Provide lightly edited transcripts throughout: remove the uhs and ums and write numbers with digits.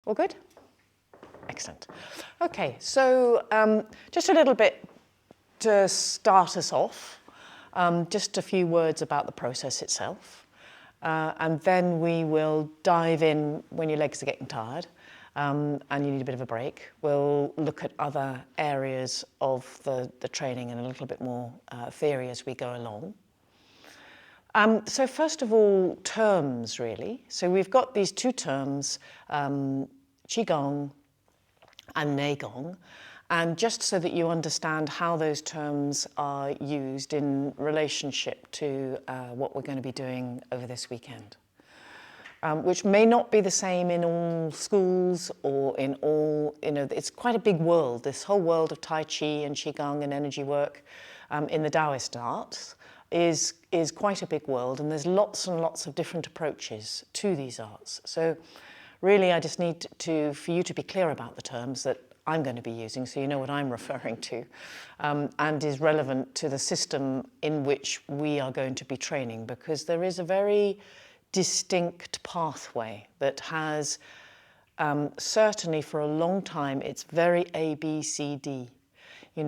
All good? Excellent. Okay, so just a little bit to start us off, just a few words about the process itself, and then we will dive in when your legs are getting tired and you need a bit of a break. We'll look at other areas of the training and a little bit more theory as we go along. So first of all, terms really. So we've got these two terms, Qigong and Neigong, and just so that you understand how those terms are used in relationship to what we're going to be doing over this weekend, which may not be the same in all schools or in all, it's quite a big world, this whole world of Tai Chi and Qigong and energy work in the Taoist arts is quite a big world, and there's lots and lots of different approaches to these arts. So really I just need for you to be clear about the terms that I'm going to be using so you know what I'm referring to, and is relevant to the system in which we are going to be training, because there is a very distinct pathway that has, certainly for a long time, it's very A, B, C, D.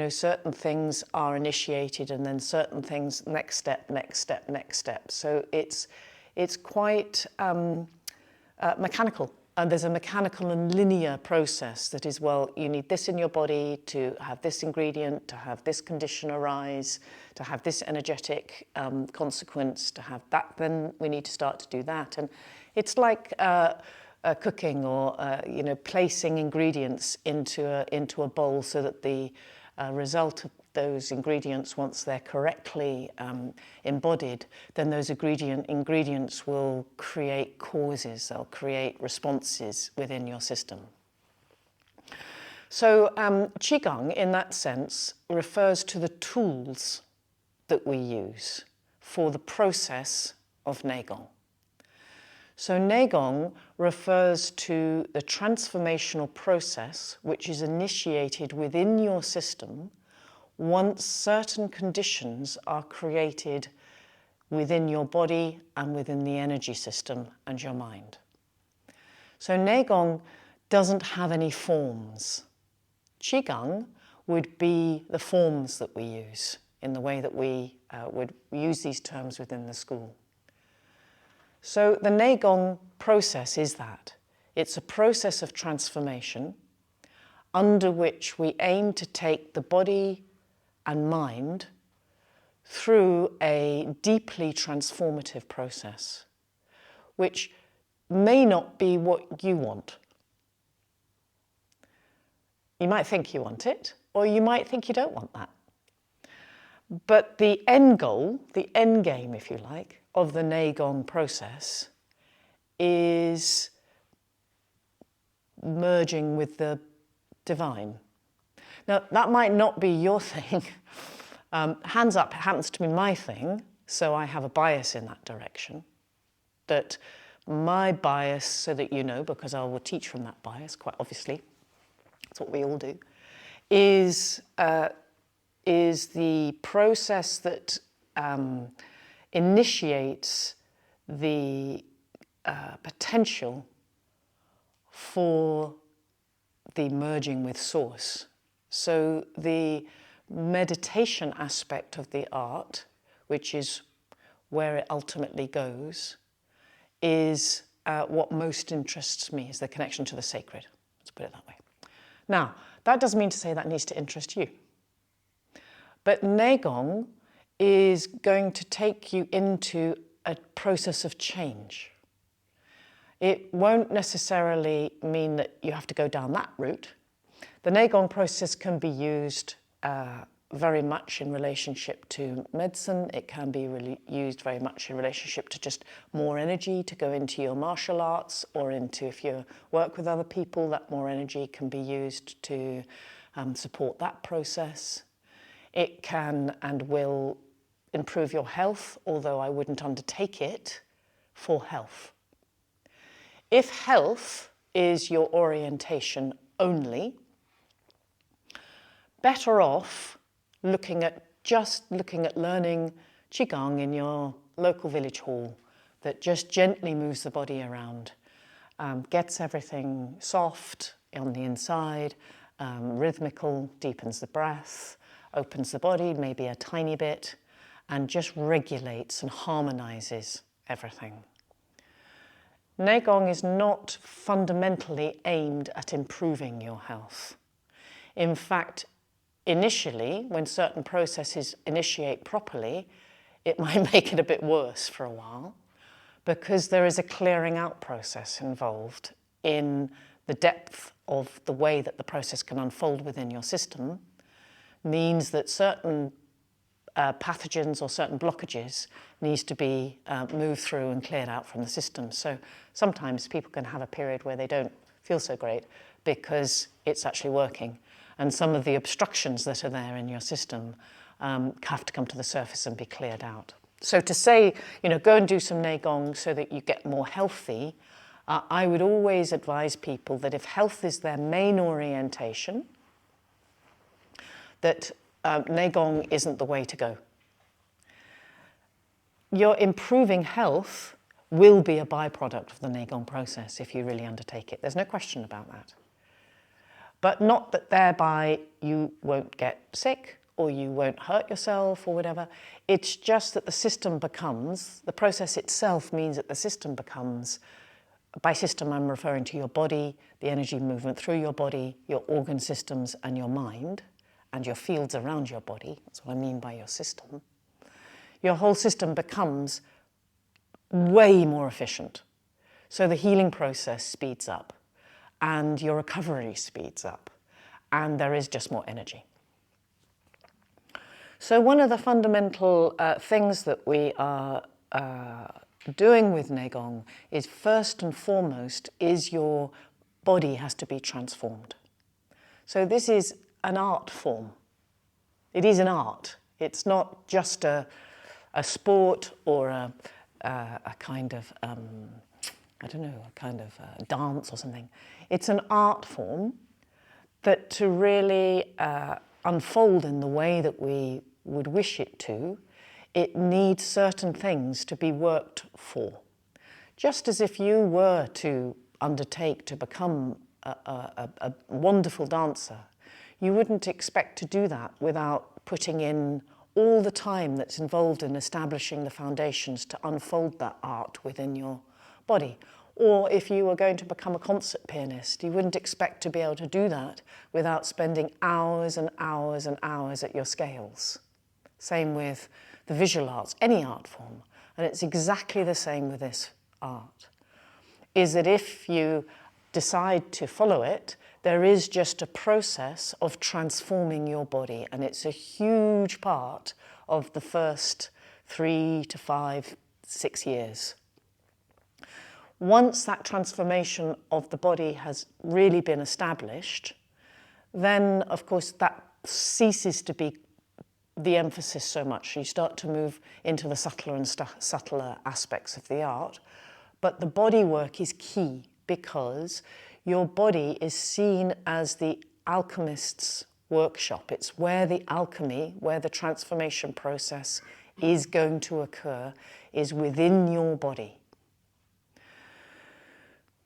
Certain things are initiated and then certain things, next step, next step, next step. So it's quite mechanical. And there's a mechanical and linear process that is, well, you need this in your body to have this ingredient, to have this condition arise, to have this energetic consequence, to have that, then we need to start to do that. And it's like cooking or, placing ingredients into a bowl so that the result of those ingredients, once they're correctly embodied, then those ingredients will create causes, they'll create responses within your system. So Qigong, in that sense, refers to the tools that we use for the process of Neigong. So Neigong refers to the transformational process which is initiated within your system once certain conditions are created within your body and within the energy system and your mind. So Neigong doesn't have any forms. Qigong would be the forms that we use in the way that we would use these terms within the school. So the Neigong process is that. It's a process of transformation under which we aim to take the body and mind through a deeply transformative process, which may not be what you want. You might think you want it, or you might think you don't want that. But the end goal, the end game, if you like, of the Neigong process is merging with the divine. Now, that might not be your thing. Hands up happens to be my thing, so I have a bias in that direction. But my bias, so that you know, because I will teach from that bias, quite obviously, that's what we all do, is the process that initiates the potential for the merging with Source. So the meditation aspect of the art, which is where it ultimately goes, is what most interests me, is the connection to the sacred. Let's put it that way. Now, that doesn't mean to say that needs to interest you. But Neigong is going to take you into a process of change. It won't necessarily mean that you have to go down that route. The Neigong process can be used very much in relationship to medicine. It can be used very much in relationship to just more energy to go into your martial arts, or into, if you work with other people, that more energy can be used to support that process. It can and will improve your health, although I wouldn't undertake it for health. If health is your orientation only, better off looking at learning Qigong in your local village hall that just gently moves the body around gets everything soft on the inside, rhythmical, deepens the breath, opens the body maybe a tiny bit, and just regulates and harmonizes everything. Neigong is not fundamentally aimed at improving your health. In fact, initially, when certain processes initiate properly, it might make it a bit worse for a while, because there is a clearing out process involved in the depth of the way that the process can unfold within your system, means that certain pathogens or certain blockages needs to be moved through and cleared out from the system. So sometimes people can have a period where they don't feel so great because it's actually working. And some of the obstructions that are there in your system have to come to the surface and be cleared out. So to say, go and do some Neigong so that you get more healthy, I would always advise people that if health is their main orientation, that Neigong isn't the way to go. Your improving health will be a byproduct of the Neigong process if you really undertake it. There's no question about that. But not that thereby you won't get sick or you won't hurt yourself or whatever. It's just that the system becomes, the process itself means that the system becomes, by system I'm referring to your body, the energy movement through your body, your organ systems and your mind, and your fields around your body. That's what I mean by your system. Your whole system becomes way more efficient. So the healing process speeds up and your recovery speeds up and there is just more energy. So one of the fundamental things that we are doing with Neigong is first and foremost is your body has to be transformed. So this is an art form. It is an art. It's not just a sport or a kind of, I don't know, a kind of dance or something. It's an art form that to really unfold in the way that we would wish it to, it needs certain things to be worked for. Just as if you were to undertake to become a wonderful dancer, you wouldn't expect to do that without putting in all the time that's involved in establishing the foundations to unfold that art within your body. Or if you were going to become a concert pianist, you wouldn't expect to be able to do that without spending hours and hours and hours at your scales. Same with the visual arts, any art form. And it's exactly the same with this art. Is that if you decide to follow it, there is just a process of transforming your body, and it's a huge part of the first 3 to 5, 6 years. Once that transformation of the body has really been established, then of course that ceases to be the emphasis so much. You start to move into the subtler and subtler aspects of the art, but the body work is key because your body is seen as the alchemist's workshop. It's where the alchemy, where the transformation process is going to occur, is within your body.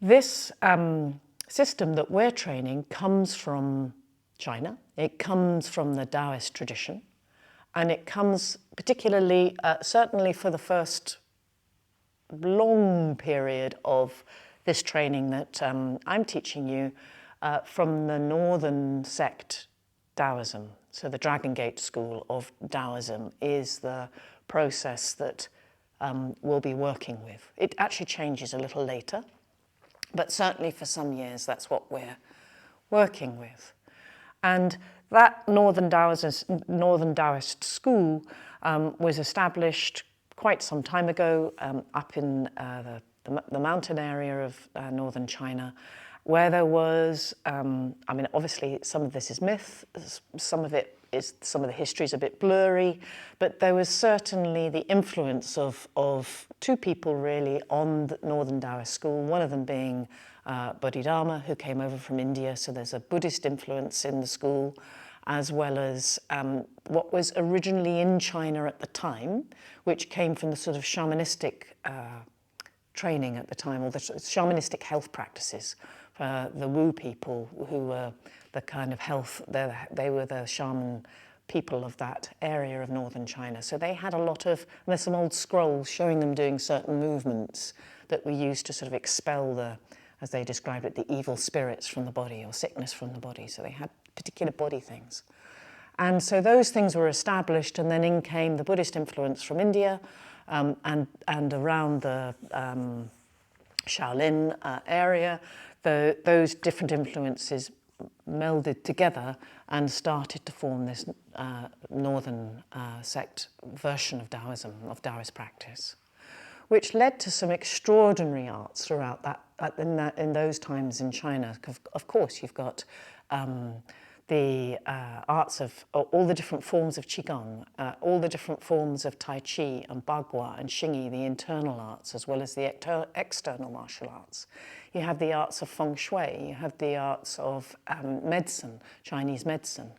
This system that we're training comes from China. It comes from the Taoist tradition, and it comes particularly, certainly for the first long period of this training that I'm teaching you from the northern sect Taoism. So the Dragon Gate school of Taoism is the process that we'll be working with. It actually changes a little later, but certainly for some years that's what we're working with. And that northern Taoist school was established quite some time ago up in the mountain area of northern China, where there was, I mean, obviously some of this is myth, some of the history is a bit blurry, but there was certainly the influence of two people really on the northern Taoist school, one of them being Bodhidharma, who came over from India, so there's a Buddhist influence in the school, as well as what was originally in China at the time, which came from the sort of shamanistic training at the time, or the shamanistic health practices. The Wu people, who were the kind of health, they were the shaman people of that area of northern China. So they had a lot of, and there's some old scrolls showing them doing certain movements that were used to sort of expel the, as they described it, the evil spirits from the body or sickness from the body. So they had particular body things. And so those things were established, and then in came the Buddhist influence from India, and around the Shaolin area. Those different influences melded together and started to form this northern sect version of Taoism, of Taoist practice, which led to some extraordinary arts throughout in those times in China. Of course, you've got the arts of all the different forms of Qigong, all the different forms of Tai Chi and Bagua and Xingyi, the internal arts, as well as the external martial arts. You have the arts of Feng Shui, you have the arts of medicine, Chinese medicine.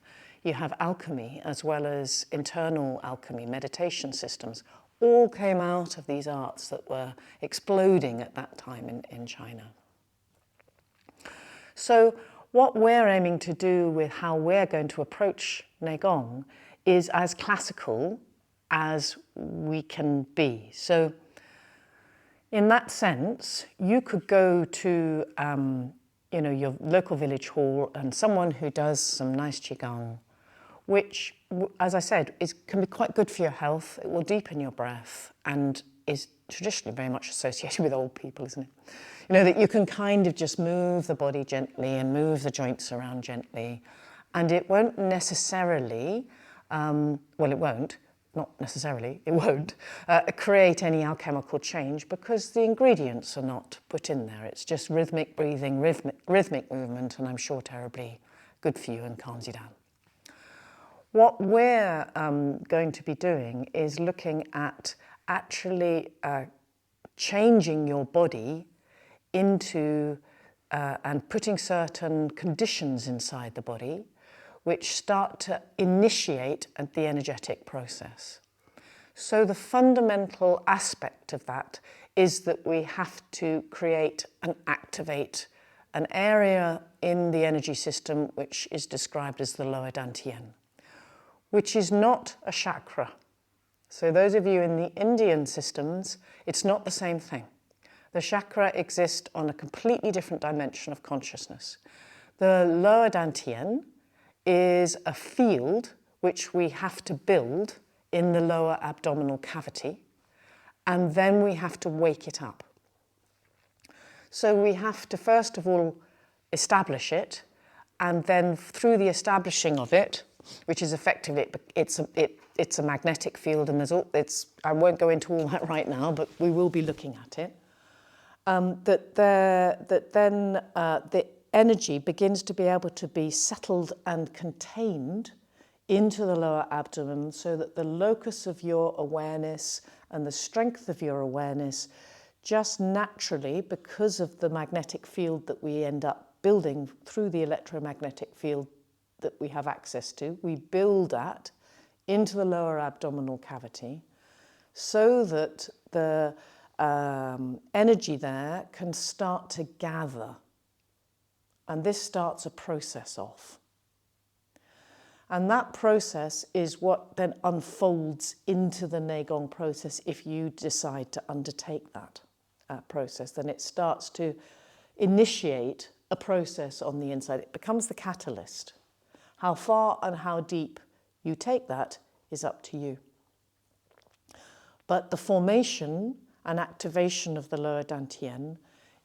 You have alchemy, as well as internal alchemy, meditation systems. All came out of these arts that were exploding at that time in China. So what we're aiming to do with how we're going to approach Neigong is as classical as we can be. So in that sense, you could go to your local village hall and someone who does some nice Qigong, which, as I said, can be quite good for your health. It will deepen your breath and is traditionally very much associated with old people, isn't it? You know, that you can kind of just move the body gently and move the joints around gently, and it won't necessarily, it won't create any alchemical change, because the ingredients are not put in there. It's just rhythmic breathing, rhythmic movement, and I'm sure terribly good for you and calms you down. What we're going to be doing is looking at actually changing your body into and putting certain conditions inside the body which start to initiate the energetic process. So the fundamental aspect of that is that we have to create and activate an area in the energy system which is described as the lower dantian, which is not a chakra. So those of you in the Indian systems, it's not the same thing. The chakra exist on a completely different dimension of consciousness. The lower dantian is a field which we have to build in the lower abdominal cavity, and then we have to wake it up. So we have to first of all establish it, and then through the establishing of it, which is effectively, it's a magnetic field, and I won't go into all that right now, but we will be looking at it. The energy begins to be able to be settled and contained into the lower abdomen, so that the locus of your awareness and the strength of your awareness just naturally, because of the magnetic field that we end up building through the electromagnetic field that we have access to, we build that into the lower abdominal cavity so that the energy there can start to gather. And this starts a process off. And that process is what then unfolds into the Neigong process. If you decide to undertake that process, then it starts to initiate a process on the inside. It becomes the catalyst. How far and how deep you take that is up to you. But the formation and activation of the lower dantian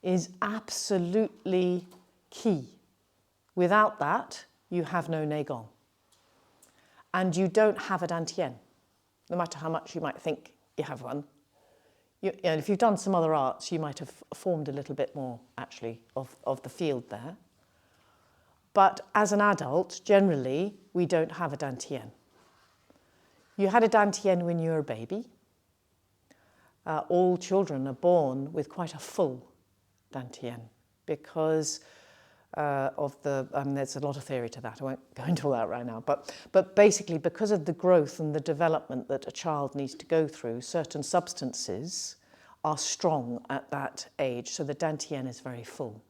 is absolutely key. Without that, you have no Neigong. And you don't have a dantian, no matter how much you might think you have one. If you've done some other arts, you might have formed a little bit more, actually, of the field there. But as an adult, generally, we don't have a dantian. You had a dantian when you were a baby. All children are born with quite a full dantian because there's a lot of theory to that. I won't go into all that right now. But basically, because of the growth and the development that a child needs to go through, certain substances are strong at that age, so the dantian is very full.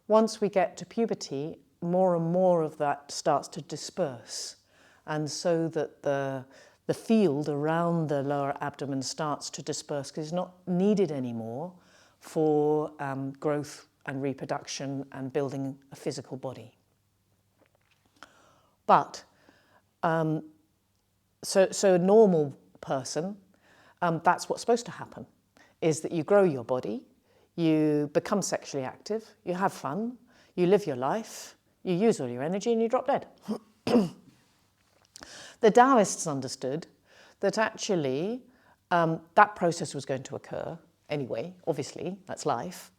Once we get to puberty, more and more of that starts to disperse, and so that the field around the lower abdomen starts to disperse because it's not needed anymore for growth and reproduction and building a physical body. But, so a normal person, that's what's supposed to happen, is that you grow your body, you become sexually active, you have fun, you live your life, you use all your energy and you drop dead. The Taoists understood that actually that process was going to occur anyway, obviously, that's life,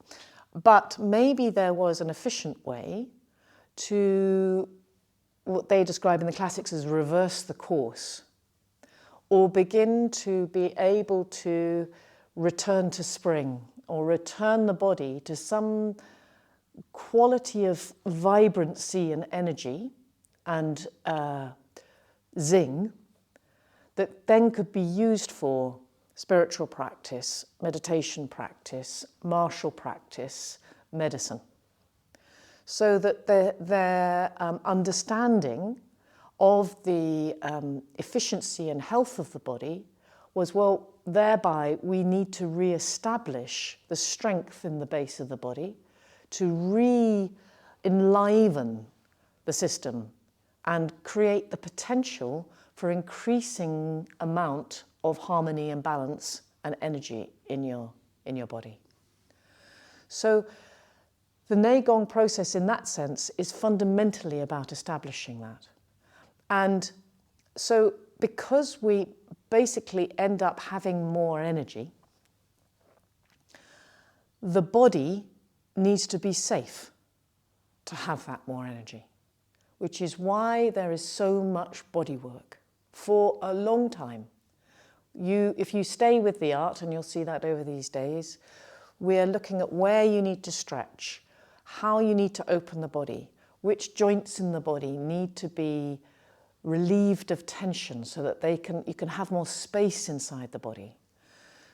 but maybe there was an efficient way to what they describe in the classics as reverse the course, or begin to be able to return to spring, or return the body to some quality of vibrancy and energy and zing that then could be used for spiritual practice, meditation practice, martial practice, medicine. So that their understanding of the efficiency and health of the body was, well, thereby we need to re-establish the strength in the base of the body, to re-enliven the system and create the potential for increasing amount of harmony and balance and energy in your body. So the Neigong process in that sense is fundamentally about establishing that. And so because we basically end up having more energy, the body needs to be safe to have that more energy, which is why there is so much body work for a long time. If you stay with the art, and you'll see that over these days, we're looking at where you need to stretch, how you need to open the body, which joints in the body need to be relieved of tension so that you can have more space inside the body.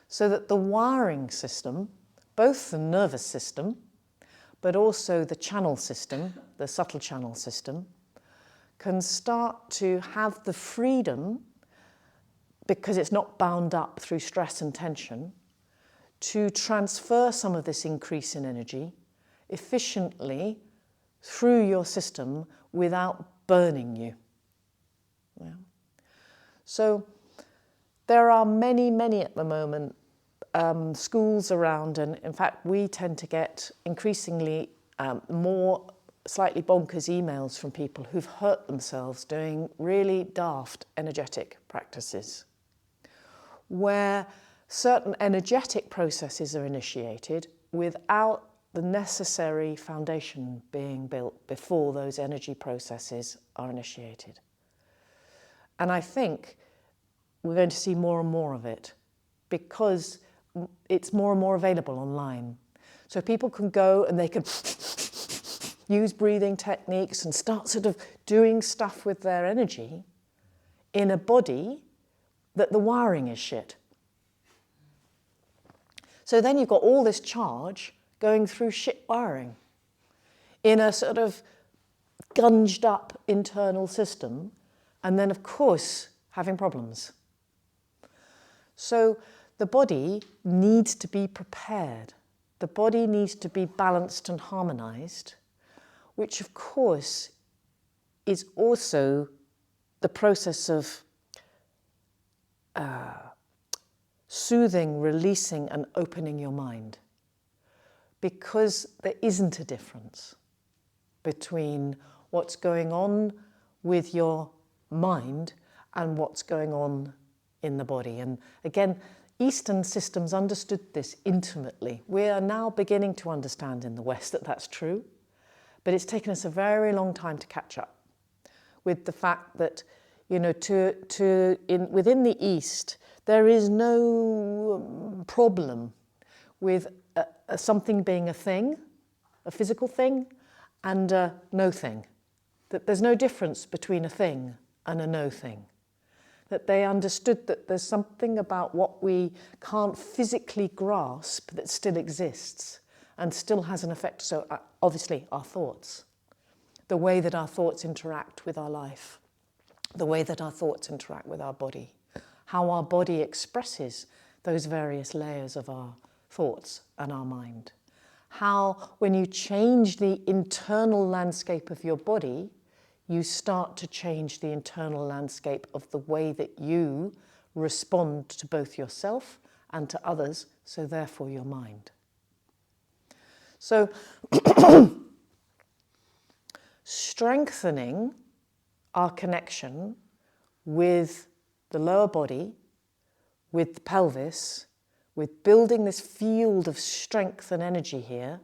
So that the wiring system, both the nervous system, but also the channel system, the subtle channel system, can start to have the freedom, because it's not bound up through stress and tension, to transfer some of this increase in energy efficiently through your system without burning you. Yeah. So there are many, many at the moment schools around, and in fact we tend to get increasingly more slightly bonkers emails from people who've hurt themselves doing really daft energetic practices, where certain energetic processes are initiated without the necessary foundation being built before those energy processes are initiated. And I think we're going to see more and more of it because it's more and more available online. So people can go and they can use breathing techniques and start sort of doing stuff with their energy in a body that the wiring is shit. So then you've got all this charge going through shit wiring in a sort of gunged up internal system, and then of course having problems. So the body needs to be prepared. The body needs to be balanced and harmonized, which of course is also the process of soothing, releasing and opening your mind. Because there isn't a difference between what's going on with your mind and what's going on in the body. And again, Eastern systems understood this intimately. We are now beginning to understand in the West that that's true, but it's taken us a very long time to catch up with the fact that, you know, within the East, there is no problem with something being a thing, a physical thing, and a no thing. That there's no difference between a thing and a no thing. that they understood that there's something about what we can't physically grasp that still exists and still has an effect. So obviously our thoughts, the way that our thoughts interact with our life, the way that our thoughts interact with our body, how our body expresses those various layers of our thoughts and our mind. How when you change the internal landscape of your body, you start to change the internal landscape of the way that you respond to both yourself and to others, so therefore your mind. So strengthening our connection with the lower body, with the pelvis, with building this field of strength and energy here,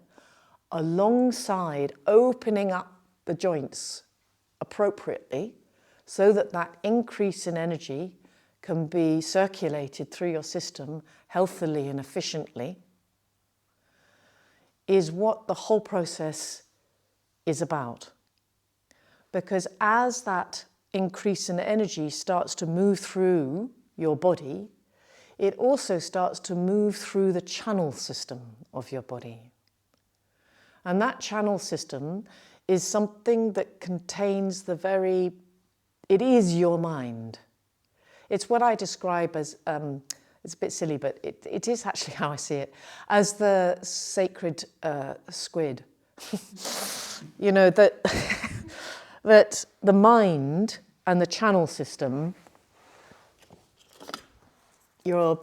alongside opening up the joints appropriately so that that increase in energy can be circulated through your system healthily and efficiently, is what the whole process is about. Because as that increase in energy starts to move through your body, it also starts to move through the channel system of your body. And that channel system is something that contains it is your mind. It's what I describe as, it's a bit silly, but it is actually how I see it, as the sacred squid. You know, that, that the mind and the channel system, your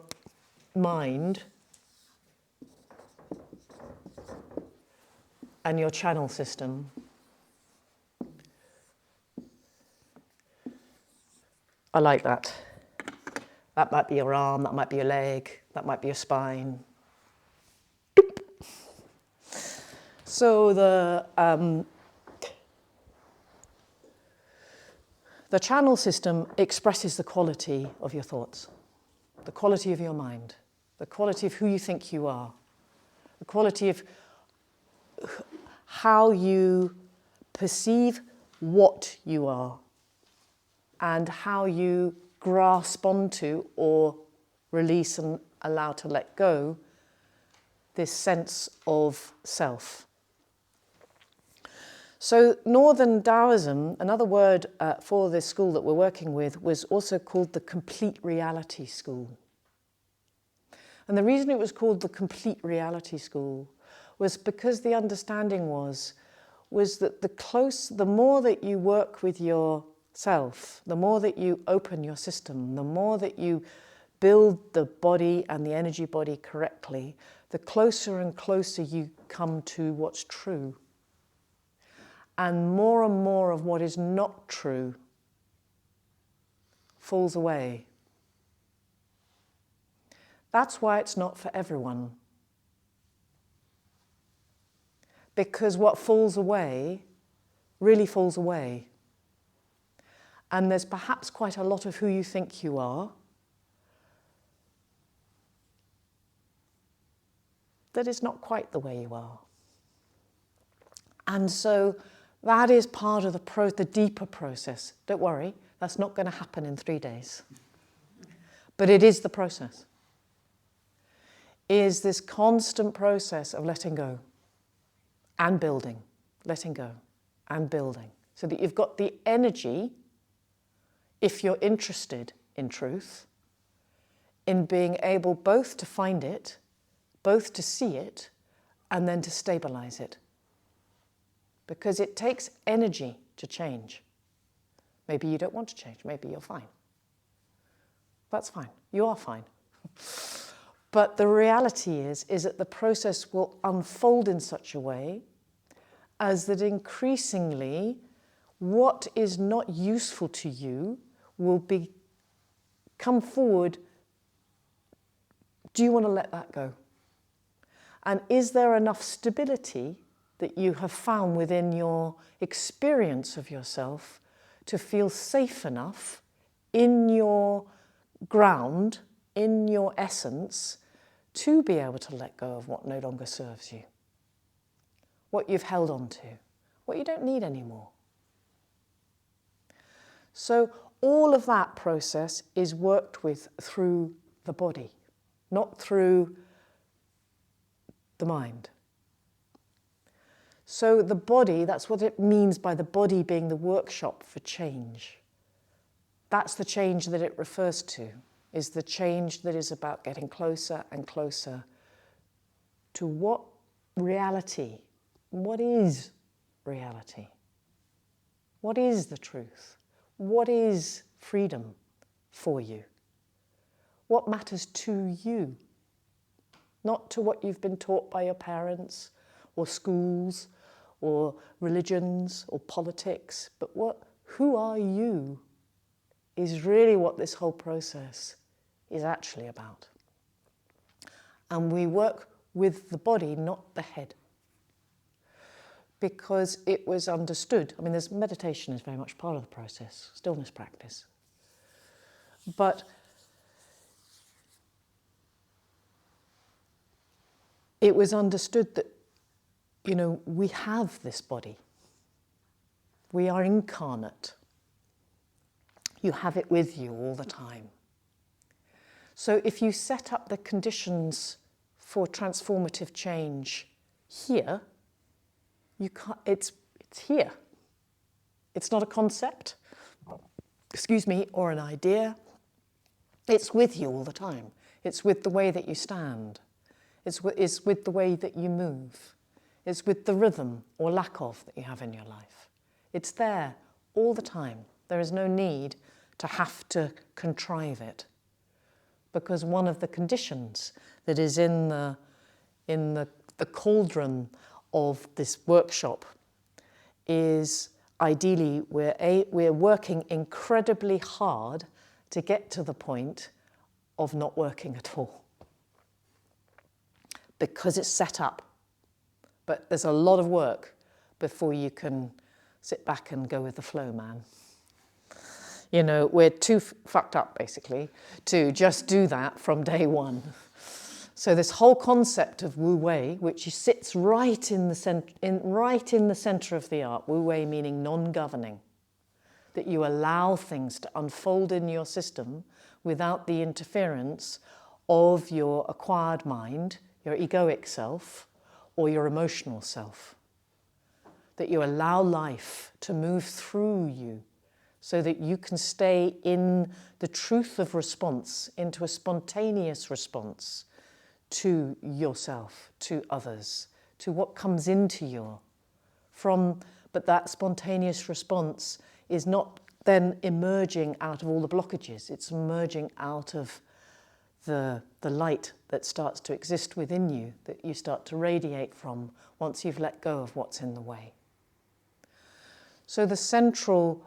mind and your channel system I like that. That might be your arm, that might be your leg, that might be your spine. So the channel system expresses the quality of your thoughts, the quality of your mind, the quality of who you think you are, the quality of how you perceive what you are, and how you grasp onto or release and allow to let go this sense of self. So Northern Taoism, another word for this school that we're working with, was also called the Complete Reality School. And the reason it was called the Complete Reality School was because the understanding was that the more that you work with yourself, the more that you open your system, the more that you build the body and the energy body correctly, the closer and closer you come to what's true. And more of what is not true falls away. That's why it's not for everyone. Because what falls away really falls away. And there's perhaps quite a lot of who you think you are that is not quite the way you are. And so that is part of the deeper process. Don't worry, that's not going to happen in 3 days. But it is the process. Is this constant process of letting go and building, letting go and building, so that you've got the energy, if you're interested in truth, in being able both to find it, both to see it, and then to stabilize it. Because it takes energy to change. Maybe you don't want to change, maybe you're fine. That's fine, you are fine. But the reality is that the process will unfold in such a way as that increasingly what is not useful to you will come forward. Do you want to let that go? And is there enough stability that you have found within your experience of yourself to feel safe enough in your ground, in your essence, to be able to let go of what no longer serves you, what you've held on to, what you don't need anymore? So all of that process is worked with through the body, not through the mind. So the body, that's what it means by the body being the workshop for change. That's the change that it refers to, is the change that is about getting closer and closer to what reality, what is reality? What is the truth? What is freedom for you? What matters to you? Not to what you've been taught by your parents or schools or religions or politics, but who are you is really what this whole process is actually about. And we work with the body, not the head. Because it was understood, I mean, meditation is very much part of the process, stillness practice. But it was understood that, we have this body. We are incarnate. You have it with you all the time. So if you set up the conditions for transformative change here, you can't, it's here. It's not a concept, or an idea. It's with you all the time. It's with the way that you stand. It's with the way that you move. It's with the rhythm or lack of that you have in your life. It's there all the time. There is no need to have to contrive it. Because one of the conditions that is in the cauldron of this workshop is ideally we're working incredibly hard to get to the point of not working at all. Because it's set up. But there's a lot of work before you can sit back and go with the flow, man. We're too fucked up, basically, to just do that from day one. So this whole concept of Wu Wei, which sits right in the center of the art, Wu Wei meaning non-governing, that you allow things to unfold in your system without the interference of your acquired mind, your egoic self, or your emotional self. That you allow life to move through you so that you can stay in the truth of response, into a spontaneous response to yourself, to others, to what comes into you. But that spontaneous response is not then emerging out of all the blockages. It's emerging out of the light that starts to exist within you, that you start to radiate from once you've let go of what's in the way. So the central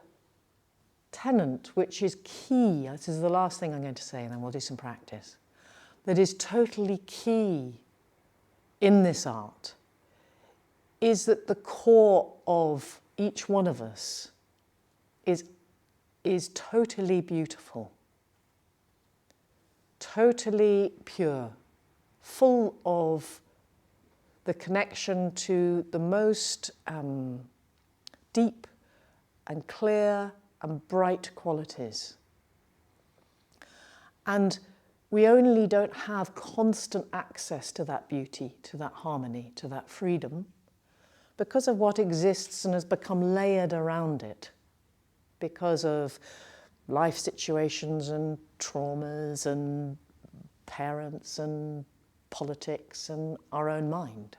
tenet, which is key, this is the last thing I'm going to say, and then we'll do some practice, that is totally key in this art, is that the core of each one of us is totally beautiful, totally pure, full of the connection to the most deep and clear and bright qualities. And we only don't have constant access to that beauty, to that harmony, to that freedom, because of what exists and has become layered around it, because of life situations and traumas and parents and politics and our own mind.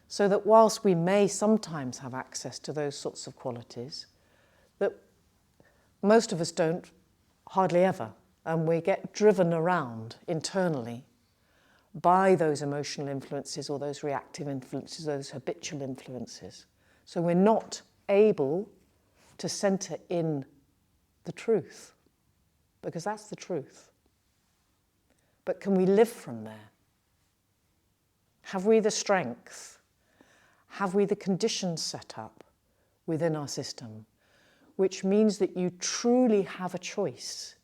So that whilst we may sometimes have access to those sorts of qualities, that most of us don't, hardly ever, and we get driven around internally by those emotional influences or those reactive influences, those habitual influences. So we're not able to center in the truth, because that's the truth. But can we live from there? Have we the strength? Have we the conditions set up within our system, which means that you truly have a choice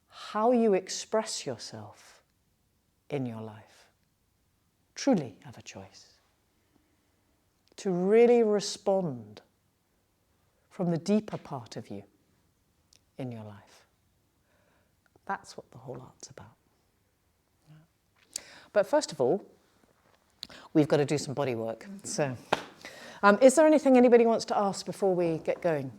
how you express yourself in your life? Truly have a choice. To really respond from the deeper part of you, in your life. That's what the whole art's about. But first of all, we've got to do some body work. So, is there anything anybody wants to ask before we get going?